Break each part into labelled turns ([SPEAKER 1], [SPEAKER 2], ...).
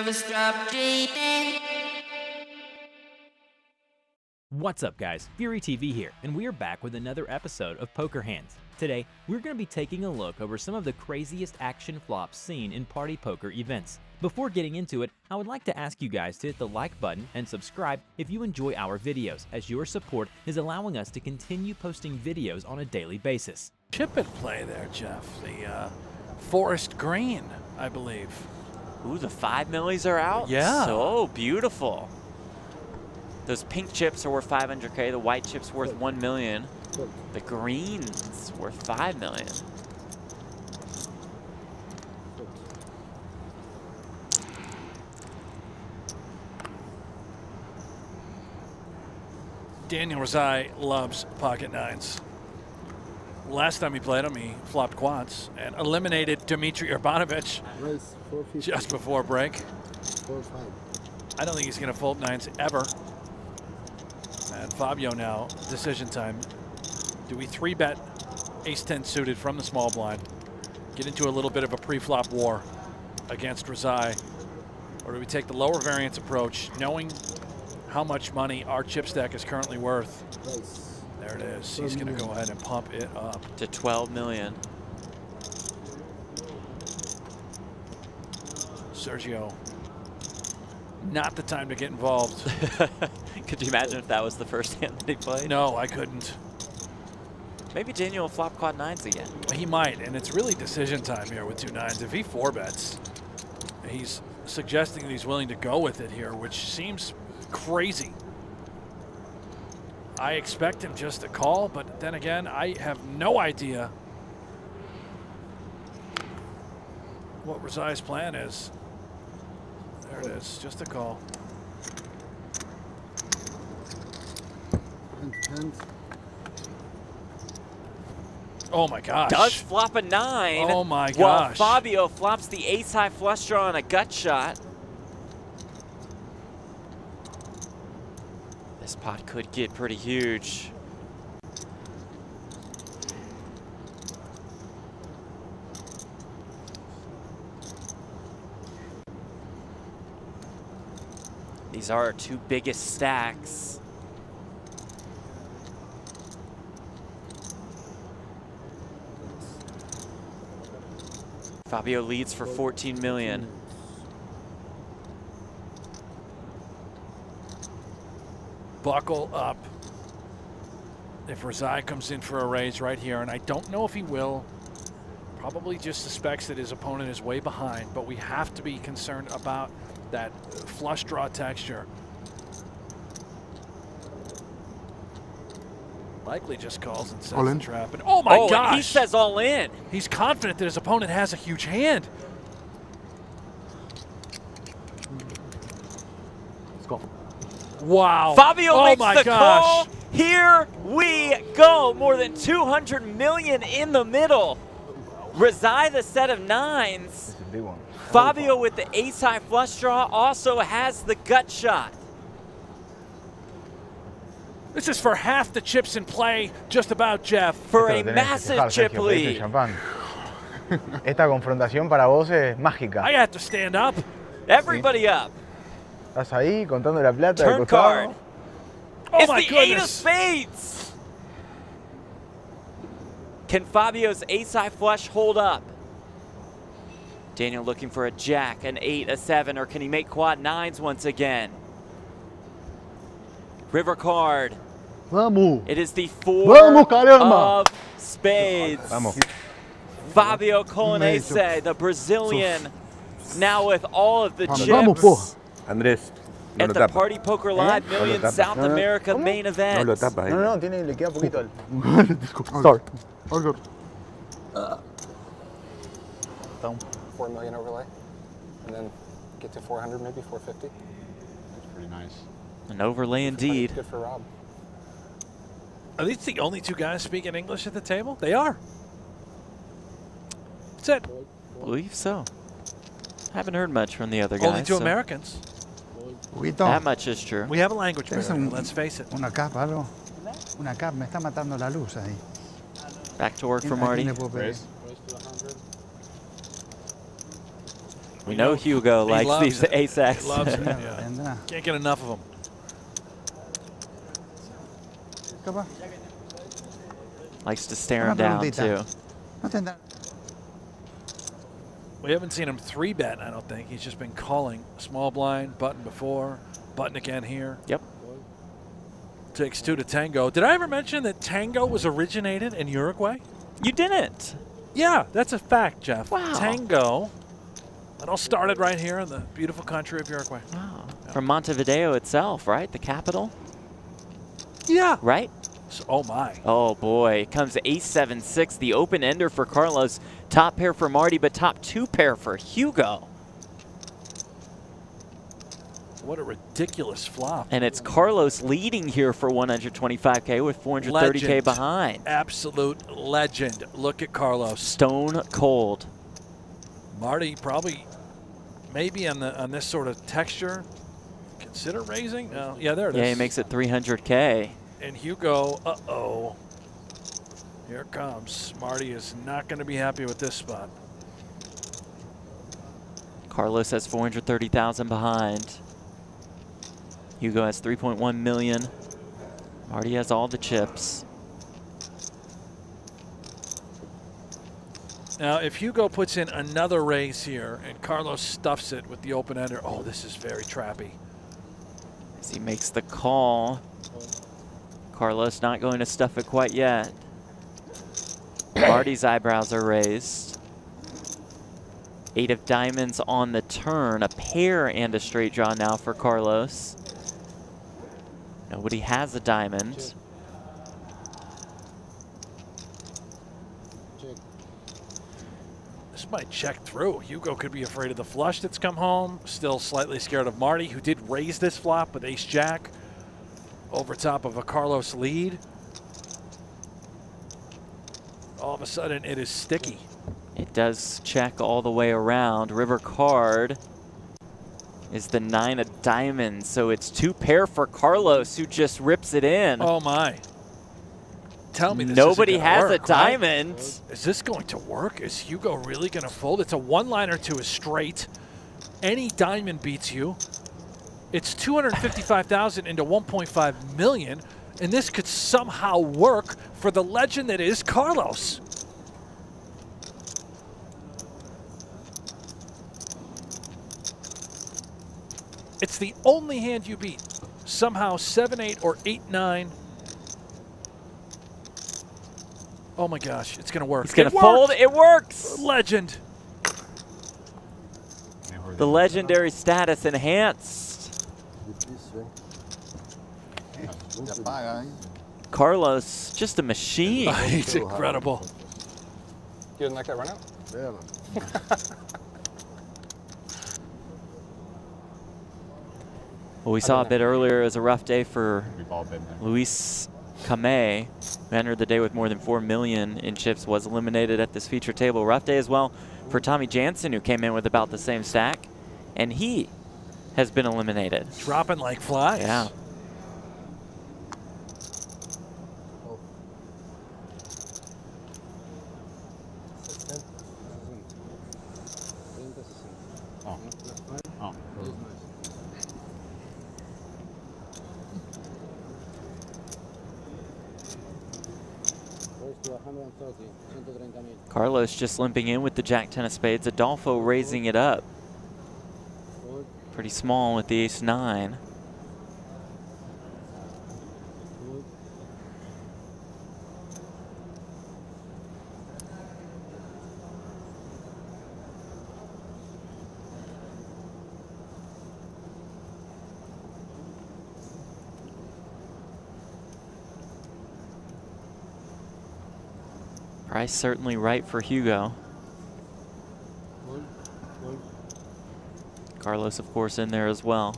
[SPEAKER 1] never stop dreaming.
[SPEAKER 2] What's up guys, FuryTV here, and we are back with another episode of Poker Hands. Today, we're going to be taking a look over some of the craziest action flops seen in party poker events. Before getting into it, I would like to ask you guys to hit the like button and subscribe if you enjoy our videos, as your support is allowing us to continue posting videos on a daily basis.
[SPEAKER 3] Chip at play there, Jeff. The forest green, I believe.
[SPEAKER 4] Ooh, the 5 millis are out?
[SPEAKER 3] Yeah.
[SPEAKER 4] So beautiful. Those pink chips are worth 500K. The white chips worth 1 million. The greens worth 5 million.
[SPEAKER 3] Daniel Razai loves pocket nines. Last time he played him, he flopped quads and eliminated Dmitry Urbanovich just before break.
[SPEAKER 5] 4-5.
[SPEAKER 3] I don't think he's going to fold nines ever. And Fabio now, decision time. Do we 3-bet ace-10 suited from the small blind, get into a little bit of a pre-flop war against Razai, or do we take the lower variance approach, knowing how much money our chip stack is currently worth?
[SPEAKER 5] Nice.
[SPEAKER 3] There it is. He's going to go ahead and pump it up
[SPEAKER 4] to 12 million.
[SPEAKER 3] Sergio, not the time to get involved.
[SPEAKER 4] Could you imagine if that was the first hand that he played?
[SPEAKER 3] No, I couldn't.
[SPEAKER 4] Maybe Daniel will flop quad nines again.
[SPEAKER 3] He might, and it's really decision time here with 2 nines. If he 4-bets, he's suggesting that he's willing to go with it here, which seems crazy. I expect him just to call, but then again, I have no idea what Razai's plan is. There it is, just a call.
[SPEAKER 5] Hand.
[SPEAKER 3] Oh my gosh.
[SPEAKER 4] Does flop a 9.
[SPEAKER 3] Oh my
[SPEAKER 4] While
[SPEAKER 3] gosh.
[SPEAKER 4] Fabio flops the ace-high flush draw on a gut shot. This pot could get pretty huge. These are our 2 biggest stacks. Fabio leads for 14 million.
[SPEAKER 3] Buckle up if Razai comes in for a raise right here, and I don't know if he will. Probably just suspects that his opponent is way behind, but we have to be concerned about that flush draw texture. Likely just calls and sets
[SPEAKER 5] All
[SPEAKER 3] the
[SPEAKER 5] in.
[SPEAKER 3] trap. And oh my gosh!
[SPEAKER 4] And he says all in.
[SPEAKER 3] He's confident that his opponent has a huge hand.
[SPEAKER 5] Let's go.
[SPEAKER 3] Wow.
[SPEAKER 4] Fabio makes
[SPEAKER 3] my
[SPEAKER 4] the
[SPEAKER 3] gosh.
[SPEAKER 4] call. Here we go. More than 200 million in the middle. Razai the set of 9s.
[SPEAKER 5] It's a big one.
[SPEAKER 4] Fabio with the ace-high flush draw also has the gut shot.
[SPEAKER 3] This is for half the chips in play, just about, Jeff.
[SPEAKER 4] For a massive chip lead.
[SPEAKER 6] Esta confrontación para vos es mágica.
[SPEAKER 3] I have to stand up.
[SPEAKER 4] Everybody up.
[SPEAKER 6] Estás ahí contando la plata.
[SPEAKER 4] Turn card.
[SPEAKER 3] Oh
[SPEAKER 4] It's
[SPEAKER 3] my
[SPEAKER 4] the 8 of
[SPEAKER 3] goodness.
[SPEAKER 4] spades. Can Fabio's ace-high flush hold up? Daniel looking for a jack, an 8, a 7, or can he make quad 9s once again? River card.
[SPEAKER 5] Vamos.
[SPEAKER 4] It is the 4
[SPEAKER 5] Vamos, caramba.
[SPEAKER 4] of spades.
[SPEAKER 6] Vamos.
[SPEAKER 4] Fabio Colonese, the Brazilian, now with all of the
[SPEAKER 5] Vamos, po.
[SPEAKER 4] chips
[SPEAKER 7] Andrés, no
[SPEAKER 4] at
[SPEAKER 7] lo
[SPEAKER 4] the
[SPEAKER 7] tapa.
[SPEAKER 4] Party Poker Live
[SPEAKER 7] No lo
[SPEAKER 4] Million
[SPEAKER 7] tapa.
[SPEAKER 4] South America
[SPEAKER 6] ¿Cómo?
[SPEAKER 4] main
[SPEAKER 7] No
[SPEAKER 4] event.
[SPEAKER 7] lo tapa.
[SPEAKER 6] No, no, le queda poquito.
[SPEAKER 5] Start. All good.
[SPEAKER 8] 4 million overlay, and then get to 400, maybe 450.
[SPEAKER 5] That's pretty nice.
[SPEAKER 4] An overlay indeed.
[SPEAKER 8] Good for Rob.
[SPEAKER 3] Are these the only 2 guys speaking English at the table? They are. That's it.
[SPEAKER 4] I believe so. Haven't heard much from the other guys.
[SPEAKER 3] Only 2
[SPEAKER 4] so
[SPEAKER 3] Americans.
[SPEAKER 4] that much is true.
[SPEAKER 3] We have a language
[SPEAKER 9] Es
[SPEAKER 3] barrier,
[SPEAKER 9] un-
[SPEAKER 3] let's face it.
[SPEAKER 9] Una capa, algo. Una capa, me está matando la luz ahí.
[SPEAKER 4] Back to work for
[SPEAKER 9] ¿A quién
[SPEAKER 4] Marty.
[SPEAKER 9] le puedo pedir?
[SPEAKER 4] We know Hugo
[SPEAKER 3] He
[SPEAKER 4] likes
[SPEAKER 3] loves
[SPEAKER 4] these
[SPEAKER 3] it.
[SPEAKER 4] ace-X.
[SPEAKER 3] He loves it,
[SPEAKER 9] Yeah,
[SPEAKER 3] yeah.
[SPEAKER 9] and,
[SPEAKER 3] Can't get enough of them.
[SPEAKER 9] ¿qué va?
[SPEAKER 4] Likes to stare
[SPEAKER 9] Una
[SPEAKER 4] him down,
[SPEAKER 9] preguntita.
[SPEAKER 4] too.
[SPEAKER 9] No tendrá.
[SPEAKER 3] We haven't seen him 3-bet, I don't think. He's just been calling small blind, button before, button again here.
[SPEAKER 4] Yep.
[SPEAKER 3] Takes 2 to tango. Did I ever mention that tango was originated in Uruguay?
[SPEAKER 4] You didn't.
[SPEAKER 3] Yeah, that's a fact, Jeff.
[SPEAKER 4] Wow.
[SPEAKER 3] Tango. It all started right here in the beautiful country of Uruguay.
[SPEAKER 4] Wow.
[SPEAKER 3] Yeah.
[SPEAKER 4] From Montevideo itself, right? The capital,
[SPEAKER 3] Yeah.
[SPEAKER 4] right?
[SPEAKER 3] So, oh, my.
[SPEAKER 4] Oh, boy. Comes ace-7-6, the open ender for Carlos. Top pair for Marty, but top 2 pair for Hugo.
[SPEAKER 3] What a ridiculous flop.
[SPEAKER 4] And it's Carlos leading here for 125K with 430K
[SPEAKER 3] Legend.
[SPEAKER 4] behind.
[SPEAKER 3] Absolute legend. Look at Carlos.
[SPEAKER 4] Stone cold.
[SPEAKER 3] Marty probably maybe on this sort of texture. Consider raising? No. Yeah, there it is.
[SPEAKER 4] Yeah, he makes it 300K.
[SPEAKER 3] And Hugo, uh-oh. Here it comes. Marty is not going to be happy with this spot.
[SPEAKER 4] Carlos has 430,000 behind. Hugo has 3.1 million. Marty has all the chips.
[SPEAKER 3] Now, if Hugo puts in another raise here and Carlos stuffs it with the open ender, oh, this is very trappy.
[SPEAKER 4] As he makes the call. Carlos not going to stuff it quite yet. Marty's eyebrows are raised. 8 of diamonds on the turn. A pair and a straight draw now for Carlos. Nobody has a diamond.
[SPEAKER 3] This might check through. Hugo could be afraid of the flush that's come home. Still slightly scared of Marty, who did raise this flop with ace-jack over top of a Carlos lead. All of a sudden, it is sticky.
[SPEAKER 4] It does check all the way around. River card is the 9 of diamonds, so it's 2 pair for Carlos, who just rips it in.
[SPEAKER 3] Oh my. Tell me this
[SPEAKER 4] Nobody
[SPEAKER 3] isn't gonna
[SPEAKER 4] has
[SPEAKER 3] work,
[SPEAKER 4] a
[SPEAKER 3] right?
[SPEAKER 4] diamond.
[SPEAKER 3] Is this going to work? Is Hugo really going to fold? It's a one-liner to a straight. Any diamond beats you. It's 255,000 into 1.5 million, and this could somehow work for the legend that is Carlos. It's the only hand you beat. Somehow 7-8 or 8-9. Oh my gosh, it's gonna work.
[SPEAKER 4] It's gonna fold. It works.
[SPEAKER 3] Legend.
[SPEAKER 4] The legendary status enhanced. Carlos, just a machine.
[SPEAKER 3] It's incredible.
[SPEAKER 8] You didn't like that run out?
[SPEAKER 4] Well, we saw a bit earlier as a rough day for
[SPEAKER 5] We've all been there.
[SPEAKER 4] Luis Kamei, who entered the day with more than 4 million in chips, was eliminated at this feature table. Rough day as well for Tommy Jansen, who came in with about the same stack, and he has been eliminated.
[SPEAKER 3] Dropping like flies.
[SPEAKER 4] Yeah.
[SPEAKER 5] Oh. Oh.
[SPEAKER 4] Carlos just limping in with the Jack-10 of spades. Adolfo raising it up. Pretty small with the ace-9. Price certainly right for Hugo. Carlos, of course, in there as well.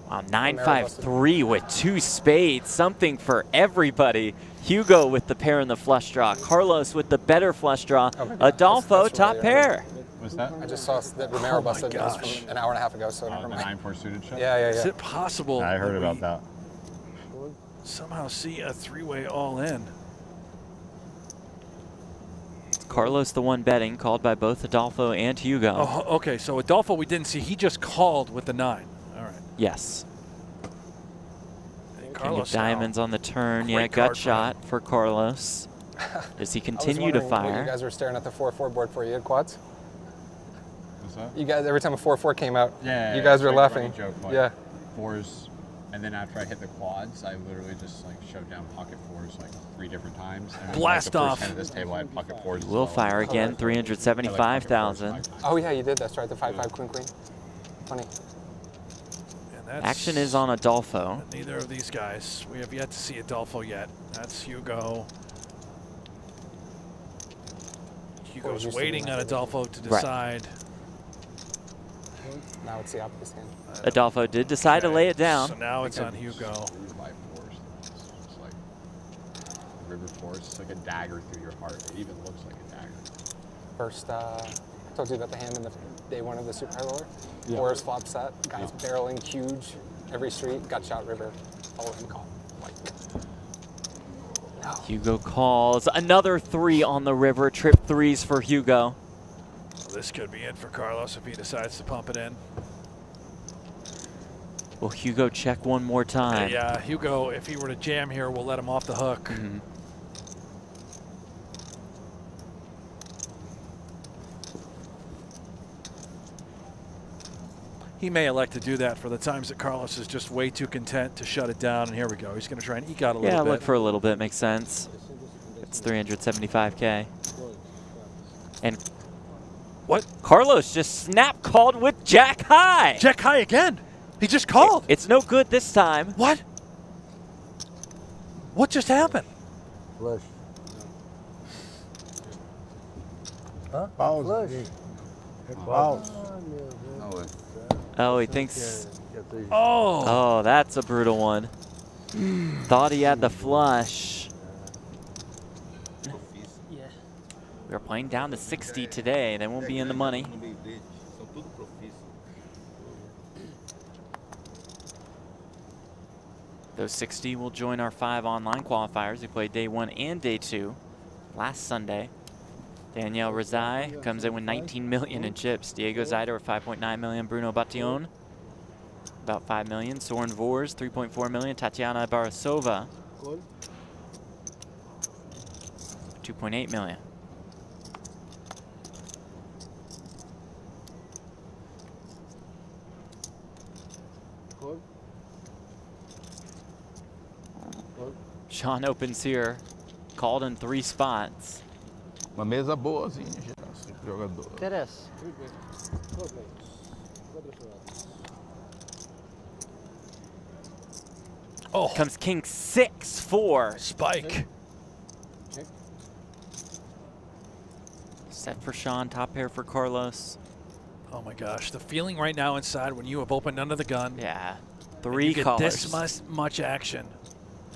[SPEAKER 4] Wow, 9-5-3 with 2 spades. Something for everybody. Hugo with the pair and the flush draw. Carlos with the better flush draw. Adolfo,
[SPEAKER 8] that's
[SPEAKER 4] top
[SPEAKER 8] really
[SPEAKER 4] pair.
[SPEAKER 5] What's that?
[SPEAKER 8] I just saw that Romero
[SPEAKER 3] Oh my
[SPEAKER 8] busted this
[SPEAKER 3] gosh.
[SPEAKER 8] from an hour and a half ago, so
[SPEAKER 5] Oh,
[SPEAKER 8] never
[SPEAKER 5] the
[SPEAKER 8] mind.
[SPEAKER 5] 9-4 suited shot?
[SPEAKER 3] Is
[SPEAKER 8] Yeah.
[SPEAKER 3] it possible?
[SPEAKER 5] I heard
[SPEAKER 3] that
[SPEAKER 5] about
[SPEAKER 3] we
[SPEAKER 5] that.
[SPEAKER 3] somehow see a three-way all-in.
[SPEAKER 4] Carlos, the one betting, called by both Adolfo and Hugo.
[SPEAKER 3] Oh, okay. So Adolfo, we didn't see. He just called with the 9. All right.
[SPEAKER 4] Yes.
[SPEAKER 3] And
[SPEAKER 4] King of
[SPEAKER 3] Carlos
[SPEAKER 4] diamonds
[SPEAKER 3] now.
[SPEAKER 4] on the turn.
[SPEAKER 3] Great
[SPEAKER 4] Yeah,
[SPEAKER 3] card
[SPEAKER 4] gut
[SPEAKER 3] for
[SPEAKER 4] shot for Carlos. Does he
[SPEAKER 8] I was
[SPEAKER 4] continue to
[SPEAKER 8] wondering what you
[SPEAKER 4] fire?
[SPEAKER 8] guys were staring at the 4-4 board for. You had quads?
[SPEAKER 5] What's that?
[SPEAKER 8] You guys, every time a 4-4 came out,
[SPEAKER 5] Yeah.
[SPEAKER 8] you guys were
[SPEAKER 5] it's like a
[SPEAKER 8] laughing.
[SPEAKER 5] running joke, like
[SPEAKER 8] Yeah.
[SPEAKER 5] 4s, and then after I hit the quads, I literally just like shoved down pocket 4s like 3 different times. And then,
[SPEAKER 3] Blast
[SPEAKER 5] like, the
[SPEAKER 3] off.
[SPEAKER 5] first hand of this table, I had pocket 4s. as
[SPEAKER 4] Will
[SPEAKER 5] well.
[SPEAKER 4] fire again,
[SPEAKER 5] I like pocket
[SPEAKER 4] 375,000.
[SPEAKER 5] 4s.
[SPEAKER 8] Oh yeah, you did. That's right. The 5-5 queen queen. Funny.
[SPEAKER 3] And that's
[SPEAKER 4] Action is on Adolfo.
[SPEAKER 3] neither of these guys. We have yet to see Adolfo yet. That's Hugo. Hugo's
[SPEAKER 8] used to
[SPEAKER 3] waiting
[SPEAKER 8] doing
[SPEAKER 3] on
[SPEAKER 8] that.
[SPEAKER 3] Adolfo to
[SPEAKER 4] Right.
[SPEAKER 3] decide.
[SPEAKER 8] Now it's the opposite hand.
[SPEAKER 4] Adolfo did decide to
[SPEAKER 3] Okay,
[SPEAKER 4] lay it down.
[SPEAKER 3] So now it's
[SPEAKER 5] I
[SPEAKER 3] on
[SPEAKER 5] think I
[SPEAKER 3] Hugo.
[SPEAKER 5] screwed by 4s. It's like river 4s. It's like a dagger through your heart. It even looks like a dagger.
[SPEAKER 8] First, I told you about the hand in the day 1 of the Super High Roller.
[SPEAKER 5] Yeah.
[SPEAKER 8] 4s flop set. Guys barreling huge. Every street. Gut shot river. All in call. Like, no.
[SPEAKER 4] Hugo calls. Another 3 on the river. Trip 3s for Hugo.
[SPEAKER 3] So this could be it for Carlos if he decides to pump it in.
[SPEAKER 4] Will Hugo check one more time?
[SPEAKER 3] Yeah, Hugo, if he were to jam here, we'll let him off the hook.
[SPEAKER 4] Mhm.
[SPEAKER 3] He may elect to do that for the times that Carlos is just way too content to shut it down. And here we go. He's going to try and eke out a little
[SPEAKER 4] Yeah,
[SPEAKER 3] bit.
[SPEAKER 4] look for a little bit. Makes sense. It's 375K. And
[SPEAKER 3] What?
[SPEAKER 4] Carlos just snap called with Jack High.
[SPEAKER 3] Jack high again. He just called.
[SPEAKER 4] It's no good this time.
[SPEAKER 3] What? What just happened?
[SPEAKER 4] Oh, he thinks.
[SPEAKER 3] Oh.
[SPEAKER 4] Oh, that's a brutal one. Thought he had the flush. We're playing down to 60 today. They won't be in the money. Those 60 will join our 5 online qualifiers who played day 1 and day 2 last Sunday. Danielle Razai comes in with 19 million in chips. Diego Zaider with 5.9 million. Bruno Bation, about 5 million. Soren Vors, 3.4 million. Tatiana Barasova, 2.8 million. Sean opens here, called in 3 spots.
[SPEAKER 7] Uma mesa boazinha, já, 5 jogadores.
[SPEAKER 1] Interessa.
[SPEAKER 3] Oh.
[SPEAKER 4] Comes king 6-4.
[SPEAKER 3] Spike.
[SPEAKER 4] Set for Sean, top pair for Carlos.
[SPEAKER 3] Oh my gosh. The feeling right now inside when you have opened under the gun.
[SPEAKER 4] Yeah,
[SPEAKER 3] and
[SPEAKER 4] 3
[SPEAKER 3] you get
[SPEAKER 4] callers.
[SPEAKER 3] this much action.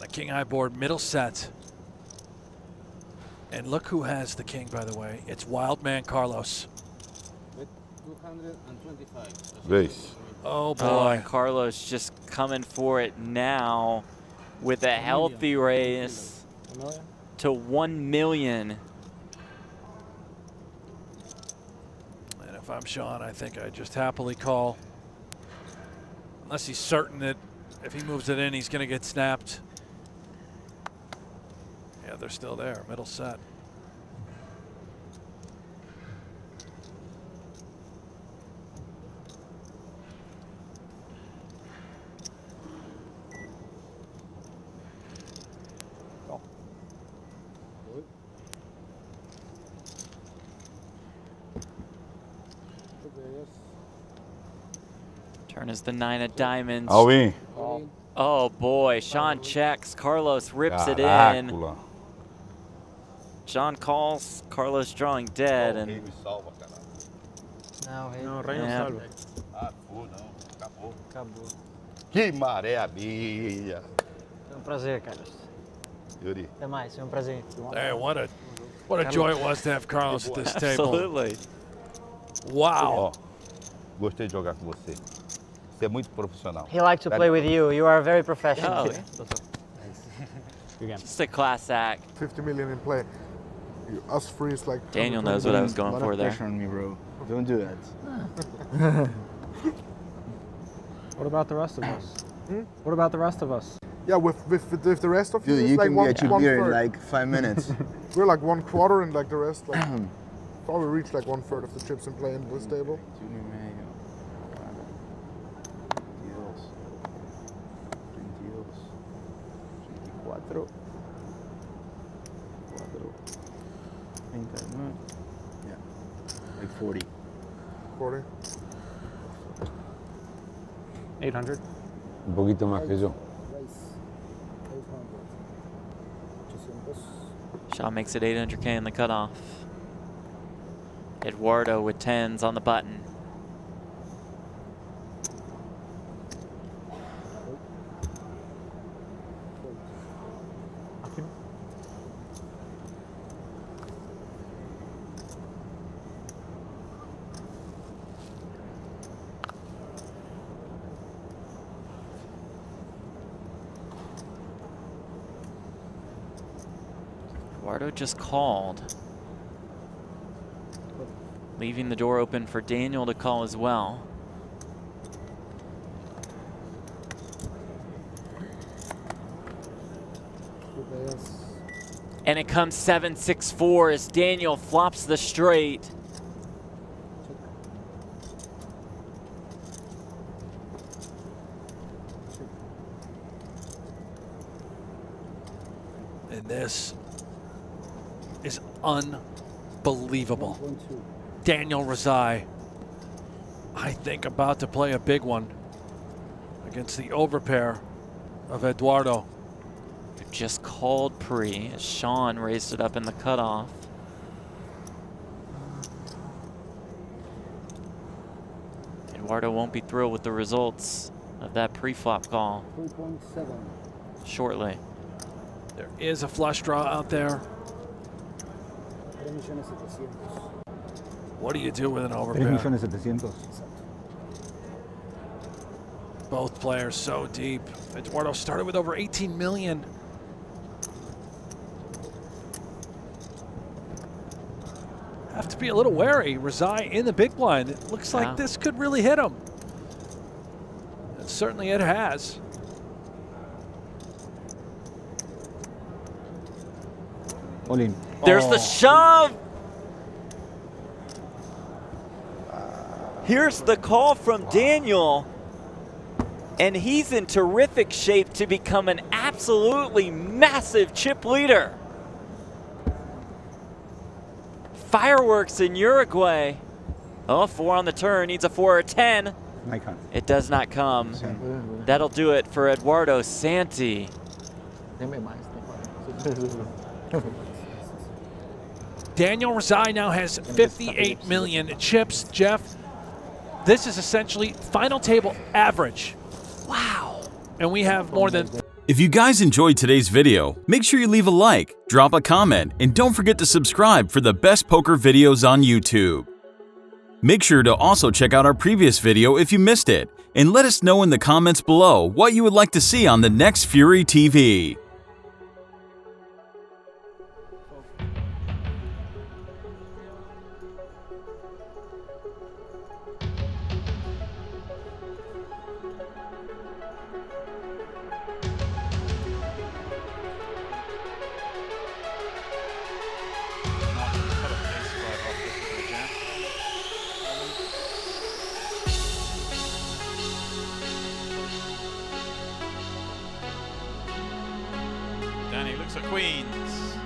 [SPEAKER 3] The king high board, middle set. And look who has the king, by the way. It's Wildman Carlos.
[SPEAKER 7] Vez.
[SPEAKER 3] Oh
[SPEAKER 4] Oh,
[SPEAKER 3] boy.
[SPEAKER 4] and Carlos just coming for it now with a healthy raise to 1 million.
[SPEAKER 3] And if I'm Sean, I think I just happily call. Unless he's certain that if he moves it in, he's going to get snapped. Yeah, they're still there, middle set.
[SPEAKER 4] Turn is the 9 of diamonds.
[SPEAKER 7] All in.
[SPEAKER 4] Oh boy, Sean checks, Carlos rips it in.
[SPEAKER 7] Caraca.
[SPEAKER 4] Sean calls, Carlos drawing dead, and
[SPEAKER 1] Não, rei.
[SPEAKER 6] Não, rei
[SPEAKER 4] Yeah.
[SPEAKER 6] não salva. Acabou.
[SPEAKER 7] Que maravilha.
[SPEAKER 1] Foi prazer, Carlos.
[SPEAKER 7] Yuri.
[SPEAKER 1] Até mais, foi prazer.
[SPEAKER 3] Hey, what a joy it was to have Carlos at this table.
[SPEAKER 4] absolutely.
[SPEAKER 3] Wow.
[SPEAKER 7] Ó, gostei de jogar com você. Você é muito profissional.
[SPEAKER 1] He liked to play with you. You are very professional.
[SPEAKER 4] Oh,
[SPEAKER 1] Good game.
[SPEAKER 4] Just a class act.
[SPEAKER 10] 50 million in play. Us free is like.
[SPEAKER 4] Daniel knows what I was going for there.
[SPEAKER 6] Pressure on me, bro. Don't do that.
[SPEAKER 1] What about the rest of us? What about the rest of us?
[SPEAKER 10] Yeah, with the rest of you,
[SPEAKER 6] Dude,
[SPEAKER 10] it's
[SPEAKER 6] you
[SPEAKER 10] like
[SPEAKER 6] can
[SPEAKER 10] one
[SPEAKER 6] get your beer in
[SPEAKER 10] third.
[SPEAKER 6] like 5 minutes.
[SPEAKER 10] We're like 1/4 and like the rest like probably reach like 1/3 of the chips in play in this table.
[SPEAKER 6] Yeah, like 40.
[SPEAKER 10] 40.
[SPEAKER 1] 800.
[SPEAKER 5] Un poquito más que yo.
[SPEAKER 4] Shaw makes it 800K in the cutoff. Eduardo with 10s on the button. Eduardo just called, leaving the door open for Daniel to call as well. And it comes 7-6-4 as Daniel flops the straight.
[SPEAKER 3] And this is unbelievable. Daniel Razai, I think, about to play a big one against the overpair of Eduardo.
[SPEAKER 4] Just called pre as Sean raised it up in the cutoff. Eduardo won't be thrilled with the results of that pre-flop call.
[SPEAKER 9] 3.7.
[SPEAKER 4] Shortly.
[SPEAKER 3] There is a flush draw out there. What do you do with an overpair?
[SPEAKER 9] 3.700.000.
[SPEAKER 3] Both players so deep. Eduardo started with over 18 million. Have to be a little wary. Razai in the big blind. It looks like this could really hit him. And certainly it has.
[SPEAKER 9] All in.
[SPEAKER 4] There's the shove. Here's the call from Daniel. And he's in terrific shape to become an absolutely massive chip leader. Fireworks in Uruguay. Oh, 4 on the turn, needs a 4 or 10. It does not come. That'll do it for Eduardo Santi.
[SPEAKER 3] Daniel Razai now has 58 million chips. Jeff, this is essentially final table average. Wow. And we have more than...
[SPEAKER 11] If you guys enjoyed today's video, make sure you leave a like, drop a comment, and don't forget to subscribe for the best poker videos on YouTube. Make sure to also check out our previous video if you missed it, and let us know in the comments below what you would like to see on the next FuryTV.
[SPEAKER 2] Danny looks at queens.